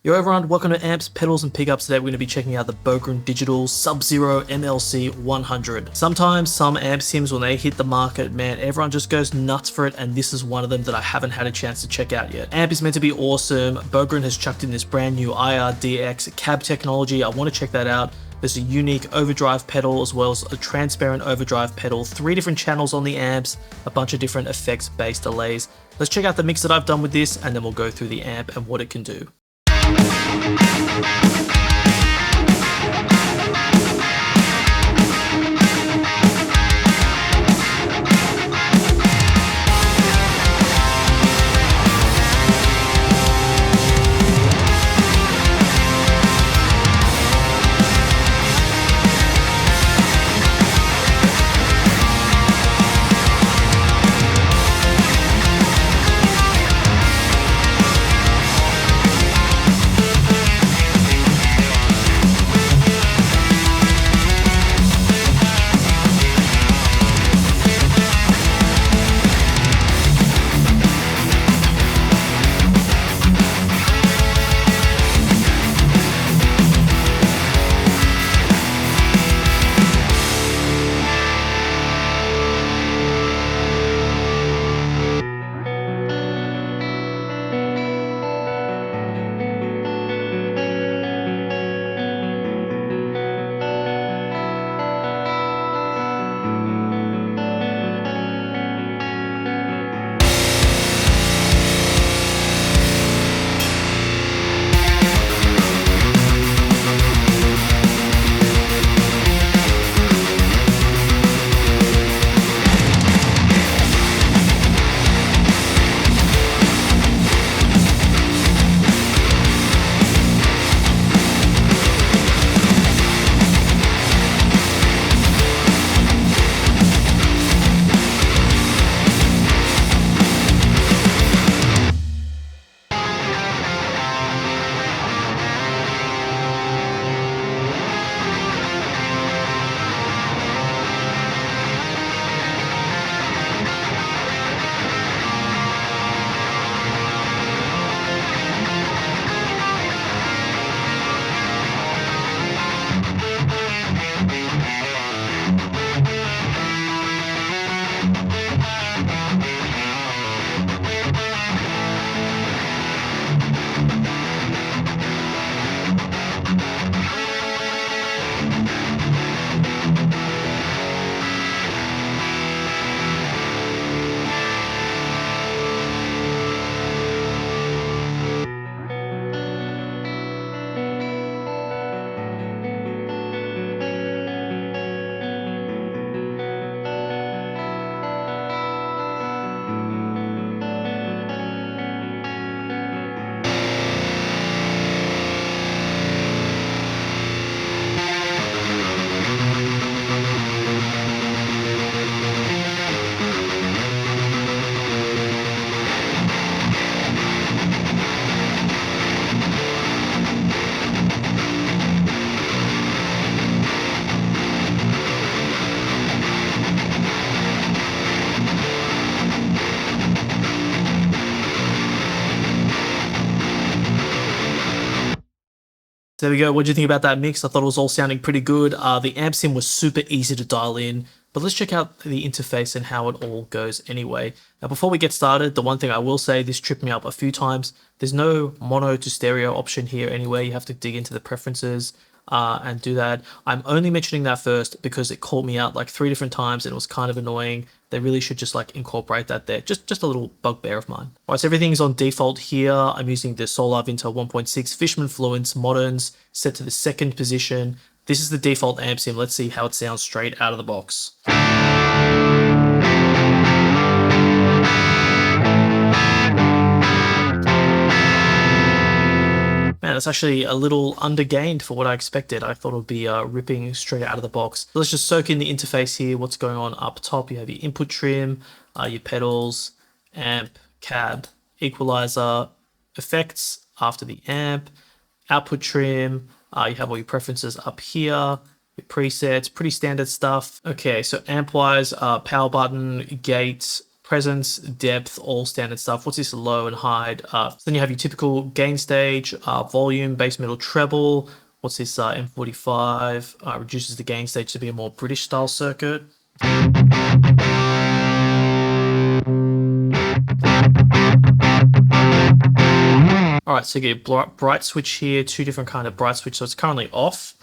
Yo everyone, welcome to Amps, Pedals and Pickups. Today we're going to be checking out the Bogren Digital SubZero MLC 100. Sometimes some amp sims, when they hit the market, man, everyone just goes nuts for it, and this is one of them that I haven't had a chance to check out yet. Amp is meant to be awesome. Bogren has chucked in this brand new IRDX Cab technology. I want to check that out. There's a unique overdrive pedal as well as a transparent overdrive pedal, 3 different channels on the amps, a bunch of different effects-based delays. Let's check out the mix that I've done with this, and then we'll go through the amp and what it can do. There we go. What do you think about that mix? I thought it was all sounding pretty good. The amp sim was super easy to dial in, but let's check out the interface and how it all goes anyway. Now, before we get started, the one thing I will say, this tripped me up a few times. There's no mono to stereo option here anyway. You have to dig into the preferences and do that. I'm only mentioning that first because it called me out like 3 different times and it was kind of annoying. They really should just like incorporate that there. Just a little bugbear of mine. All right, so everything's on default here. I'm using the Solar Vinter 1.6 Fishman Fluence Moderns set to the 2nd position. This is the default amp sim. Let's see how it sounds straight out of the box. Man, it's actually a little undergained for what I expected. I thought it would be ripping straight out of the box. So let's just soak in the interface here. What's going on up top? You have your input trim, your pedals, amp, cab, equalizer, effects after the amp, output trim. You have all your preferences up here, your presets, pretty standard stuff. Okay, so amp-wise, power button, gate, presence, depth, all standard stuff. What's this? Low and high. Then you have your typical gain stage, volume, bass, middle, treble. What's this? M45 reduces the gain stage to be a more British style circuit. All right, so you get a bright switch here, two different kind of bright switch. So it's currently off.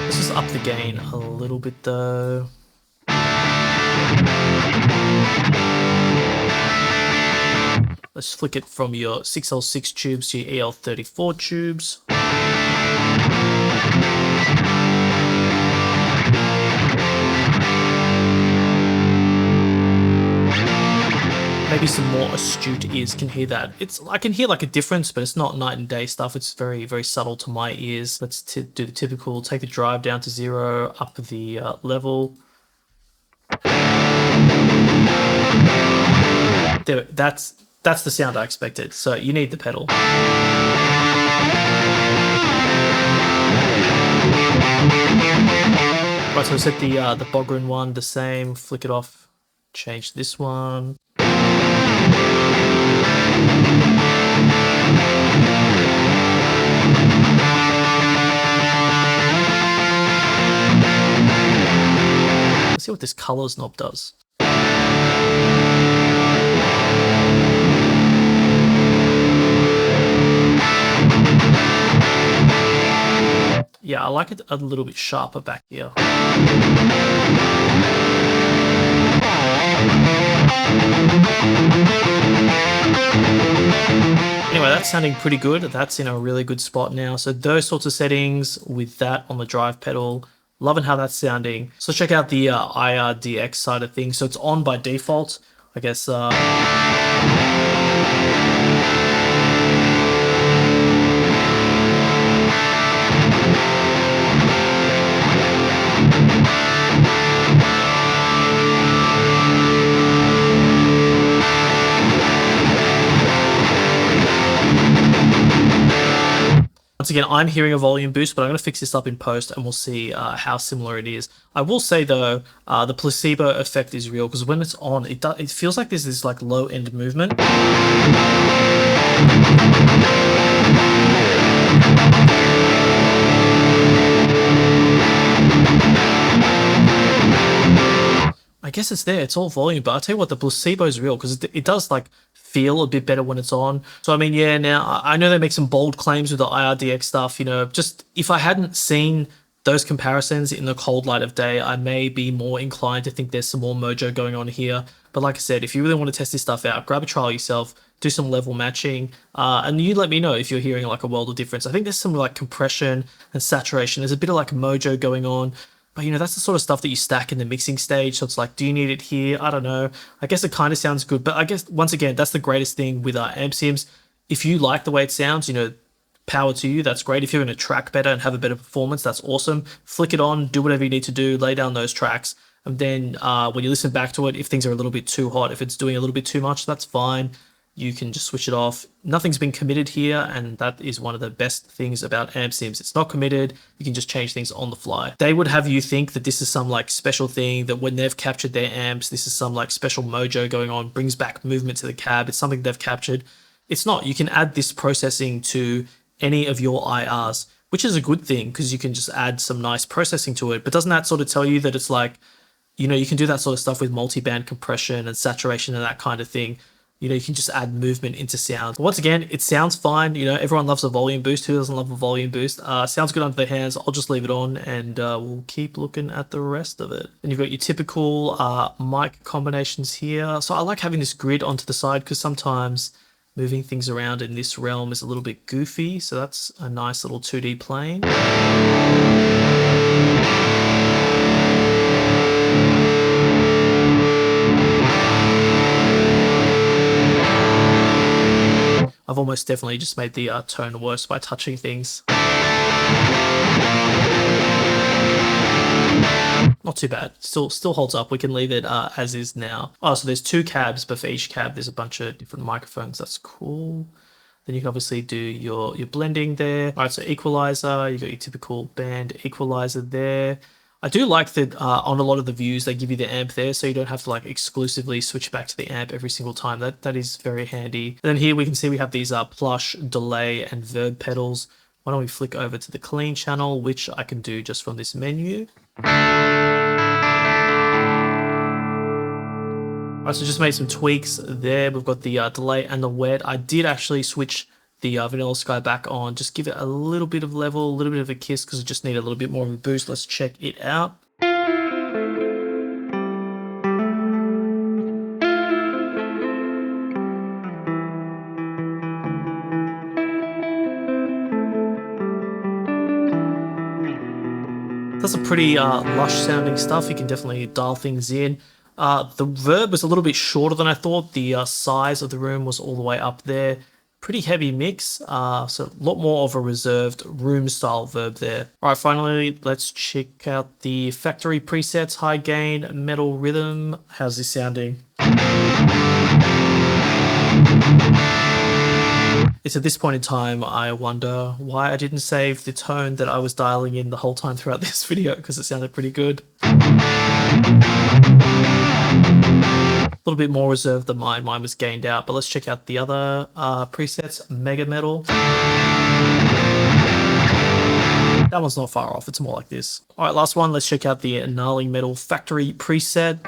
Let's just up the gain a little bit though. Let's flick it from your 6L6 tubes to your EL34 tubes. Maybe some more astute ears can hear that. I can hear like a difference, but it's not night and day stuff. It's very, very subtle to my ears. Let's do the typical, take the drive down to 0, up the level. There, that's the sound I expected. So you need the pedal. Right, so I set the Bogren one the same, flick it off, change this one. Let's see what this colors knob does. Yeah, I like it a little bit sharper back here. Anyway, that's sounding pretty good. That's in a really good spot now. So those sorts of settings with that on the drive pedal, loving how that's sounding. So check out the IRDX side of things. So it's on by default, I guess. Once again, I'm hearing a volume boost, but I'm going to fix this up in post and we'll see how similar it is. I will say though, the placebo effect is real because when it's on, it feels like there's this like low end movement. I guess it's there, it's all volume, but I'll tell you what, the placebo is real because it does like feel a bit better when it's on. So I mean, yeah, now I know they make some bold claims with the IRDX stuff, you know, just if I hadn't seen those comparisons in the cold light of day, I may be more inclined to think there's some more mojo going on here. But like I said, if you really want to test this stuff out, grab a trial yourself, do some level matching, and you let me know if you're hearing like a world of difference. I think there's some like compression and saturation. There's a bit of like mojo going on. But, you know, that's the sort of stuff that you stack in the mixing stage. So it's like, do you need it here? I don't know. I guess it kind of sounds good. But I guess, once again, that's the greatest thing with amp sims. If you like the way it sounds, you know, power to you. That's great. If you're going to track better and have a better performance, that's awesome. Flick it on, do whatever you need to do, lay down those tracks. And then when you listen back to it, if things are a little bit too hot, if it's doing a little bit too much, that's fine. You can just switch it off. Nothing's been committed here, and that is one of the best things about amp sims. It's not committed. You can just change things on the fly. They would have you think that this is some like special thing, that when they've captured their amps, this is some like special mojo going on, brings back movement to the cab. It's something they've captured. It's not. You can add this processing to any of your IRs, which is a good thing because you can just add some nice processing to it. But doesn't that sort of tell you that it's like, you know, you can do that sort of stuff with multi-band compression and saturation and that kind of thing. You know, you can just add movement into sound. Once again, it sounds fine. You know, everyone loves a volume boost. Who doesn't love a volume boost? Sounds good under their hands. I'll just leave it on and we'll keep looking at the rest of it. And you've got your typical mic combinations here. So I like having this grid onto the side because sometimes moving things around in this realm is a little bit goofy. So that's a nice little 2D plane. I've almost definitely just made the tone worse by touching things. Not too bad. Still holds up. We can leave it as is now. Oh, so there's two cabs, but for each cab there's a bunch of different microphones. That's cool. Then you can obviously do your blending there. All right, so equalizer, you got your typical band equalizer there. I do like that on a lot of the views, they give you the amp there, so you don't have to like exclusively switch back to the amp every single time. That is very handy. And then here we can see we have these plush, delay, and verb pedals. Why don't we flick over to the clean channel, which I can do just from this menu. Alright, so just made some tweaks there. We've got the delay and the wet. I did actually switch the Vanilla Sky back on, just give it a little bit of level, a little bit of a kiss, because it just needed a little bit more of a boost. Let's check it out. That's a pretty lush sounding stuff. You can definitely dial things in. The Verb was a little bit shorter than I thought. The size of the room was all the way up there. Pretty heavy mix, so a lot more of a reserved room style Verb there. All right, finally, let's check out the factory presets. High gain, metal rhythm. How's this sounding? It's at this point in time, I wonder why I didn't save the tone that I was dialing in the whole time throughout this video, because it sounded pretty good. A little bit more reserved than mine. Mine was gained out, but let's check out the other presets. Mega Metal. That one's not far off. It's more like this. All right, last one. Let's check out the Gnarly Metal factory preset.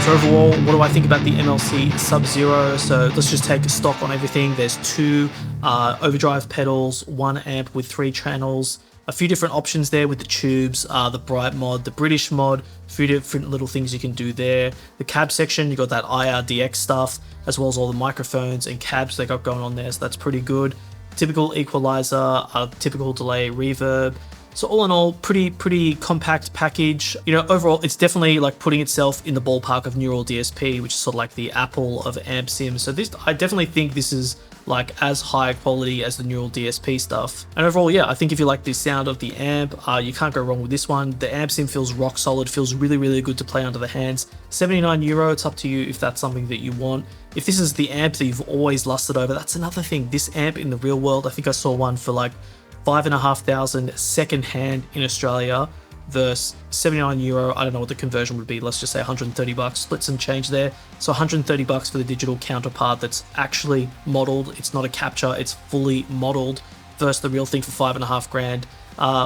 So overall, what do I think about the MLC SubZero? So let's just take a stock on everything. There's two overdrive pedals, one amp with 3 channels, a few different options there with the tubes, the bright mod, the British mod, a few different little things you can do there. The cab section, you got that IRDX stuff, as well as all the microphones and cabs they got going on there, so that's pretty good. Typical equalizer, typical delay, reverb. So all in all, pretty compact package. You know, overall, it's definitely like putting itself in the ballpark of Neural DSP, which is sort of like the Apple of amp sim. So this, I definitely think this is like as high quality as the Neural DSP stuff. And overall, yeah, I think if you like the sound of the amp, you can't go wrong with this one. The amp sim feels rock solid, feels really good to play under the hands. €79, it's up to you if that's something that you want. If this is the amp that you've always lusted over, that's another thing. This amp in the real world, I think I saw one for like $5,500 second hand in Australia versus €79. I don't know what the conversion would be. Let's just say 130 bucks, split some change there. So 130 bucks for the digital counterpart that's actually modeled. It's not a capture, it's fully modeled versus the real thing for $5,500.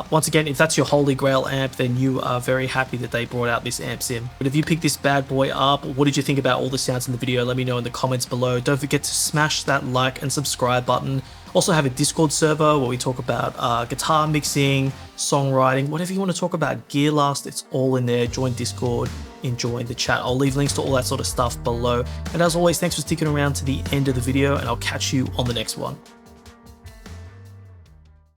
Once again, if that's your holy grail amp, then you are very happy that they brought out this amp sim. But if you pick this bad boy up, what did you think about all the sounds in the video? Let me know in the comments below. Don't forget to smash that like and subscribe button. Also have a Discord server where we talk about guitar mixing, songwriting, whatever you want to talk about, gear last, it's all in there. Join Discord, enjoy the chat. I'll leave links to all that sort of stuff below. And as always, thanks for sticking around to the end of the video, and I'll catch you on the next one.